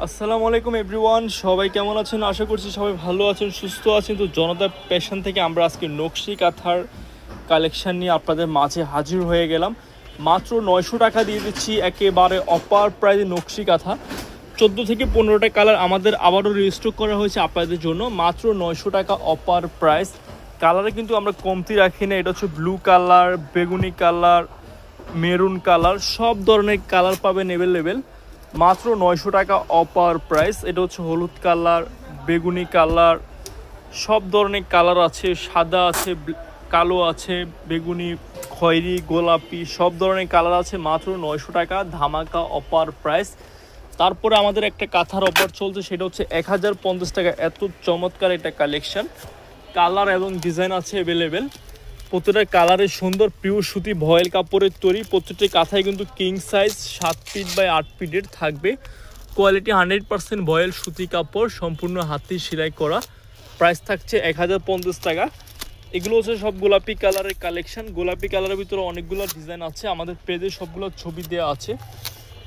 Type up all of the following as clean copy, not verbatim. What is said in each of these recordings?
আসসালামু আলাইকুম এভরিওয়ান, সবাই কেমন আছেন? আশা করছি সবাই ভালো আছেন, সুস্থ আছেন। তো জনতা প্যাশন থেকে আমরা আজকে নকশি কাঁথার কালেকশন নিয়ে আপনাদের মাঝে হাজির হয়ে গেলাম। মাত্র 900 টাকা দিয়ে দিচ্ছি একেবারে অপার প্রাইজে নকশি কাঁথা। 14 থেকে 15টা কালার আমাদের আবারও রিস্টক করা হয়েছে আপনাদের জন্য, মাত্র 900 টাকা অপার প্রাইস। কালারে কিন্তু আমরা কমতি রাখি না। এটা হচ্ছে ব্লু কালার, বেগুনি কালার, মেরুন কালার, সব ধরনের কালার পাবেন অ্যাভেলেবেল। মাত্র 900 টাকা অপার প্রাইস। এটা হচ্ছে হলুদ কালার, বেগুনি কালার, সব ধরনের কালার আছে, সাদা আছে, কালো আছে, বেগুনি, খয়েরি, গোলাপি, সব ধরনের কালার আছে। মাত্র 900 টাকা ধামাকা অপার প্রাইস। তারপরে আমাদের একটা কাঁথার অফার চলছে, সেটা হচ্ছে 1050 টাকা। এত চমৎকার একটা কালেকশন, কালার এবং ডিজাইন আছে অ্যাভেলেবেল। প্রত্যেকটা কালারের সুন্দর পিওর সুতি ভয়েল কাপড়ের তৈরি। প্রত্যেকটি কাঁথায় কিন্তু কিং সাইজ 7 ফিট বাই 8 ফিটের থাকবে। কোয়ালিটি 100% ভয়েল সুতি কাপড়, সম্পূর্ণ হাতে সেলাই করা। প্রাইস থাকছে 1050 টাকা। এগুলো হচ্ছে সব গোলাপি কালারের কালেকশন। গোলাপি কালারের ভিতরে অনেকগুলো ডিজাইন আছে, আমাদের পেজে সবগুলো ছবি দেওয়া আছে।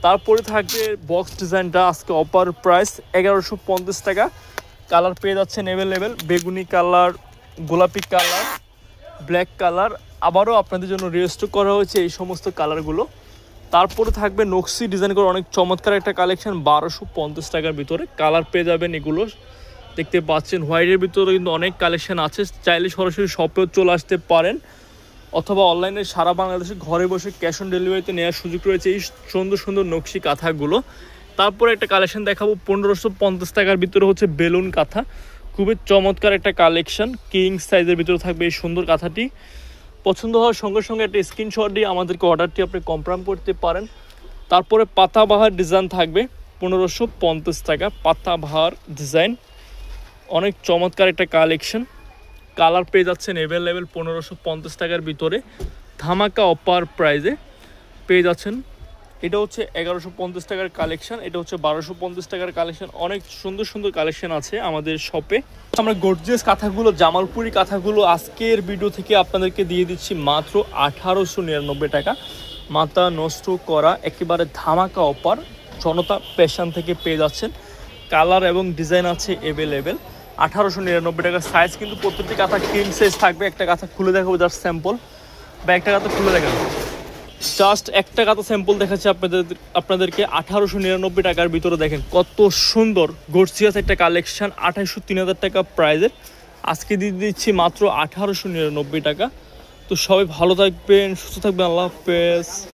তারপরে থাকবে বক্স ডিজাইনটা, আজকে অপার প্রাইস 1150 টাকা। কালার পেয়ে যাচ্ছেন অ্যাভেলেবেল, বেগুনি কালার, গোলাপি কালার, ব্ল্যাক কালার। আবারও আপনাদের জন্য রেস্টক করা হয়েছে এই সমস্ত কালারগুলো। তারপরে থাকবে নকশি ডিজাইন করে অনেক চমৎকার একটা কালেকশন, 1250 টাকার ভিতরে। কালার পেয়ে যাবেন এগুলো, দেখতে পাচ্ছেন হোয়াইটের ভিতরে কিন্তু অনেক কালেকশন আছে। চাইলে সরাসরি শপেও চলে আসতে পারেন, অথবা অনলাইনে সারা বাংলাদেশে ঘরে বসে ক্যাশ অন ডেলিভারিতে নেওয়ার সুযোগ রয়েছে এই সুন্দর সুন্দর নকশি কাঁথাগুলো। তারপরে একটা কালেকশন দেখাবো 1550 টাকার ভিতরে, হচ্ছে বেলুন কাঁথা। খুবই চমৎকার একটা কালেকশন, কিং সাইজের ভিতরে থাকবে এই সুন্দর কাঁথাটি। পছন্দ হওয়ার সঙ্গে সঙ্গে একটা স্ক্রিনশট দিয়ে আমাদেরকে অর্ডারটি আপনি কনফার্ম করতে পারেন। তারপরে পাতাবাহার ডিজাইন থাকবে 1550 টাকা। পাতাবাহার ডিজাইন অনেক চমৎকার একটা কালেকশন। কালার পেয়ে যাচ্ছেন অ্যাভেলেবেল 1550 টাকার ভিতরে, ধামাকা অপার প্রাইজে পেয়ে যাচ্ছেন। এটা হচ্ছে 1150 টাকার কালেকশন, এটা হচ্ছে 1250 টাকার কালেকশন। অনেক সুন্দর সুন্দর কালেকশন আছে আমাদের শপে। আমরা গর্জিয়াস কাঁথাগুলো, জামালপুরি কাঁথাগুলো আজকের ভিডিও থেকে আপনাদেরকে দিয়ে দিচ্ছি মাত্র 1899 টাকা। মাথা নষ্ট করা একেবারে ধামাকা অপার, জনতা প্যাশন থেকে পেয়ে যাচ্ছেন। কালার এবং ডিজাইন আছে অ্যাভেলেবেল। 1899 টাকা। সাইজ কিন্তু প্রত্যেকটি কাঁথা কিং সাইজ থাকবে। একটা কাঁথা খুলে দেখাবো জাস্ট স্যাম্পল, বা একটা কাঁথা খুলে দেখাবো, জাস্ট একটা কাঁথা স্যাম্পল দেখাচ্ছি আপনাদেরকে। 1899 টাকার ভিতরে দেখেন কত সুন্দর গর্জিয়াস একটা কালেকশন। 28,000 টাকা প্রাইজের আজকে দিয়ে দিচ্ছি মাত্র 1899 টাকা। তো সবাই ভালো থাকবেন, সুস্থ থাকবেন, আল্লাহ হাফেজ।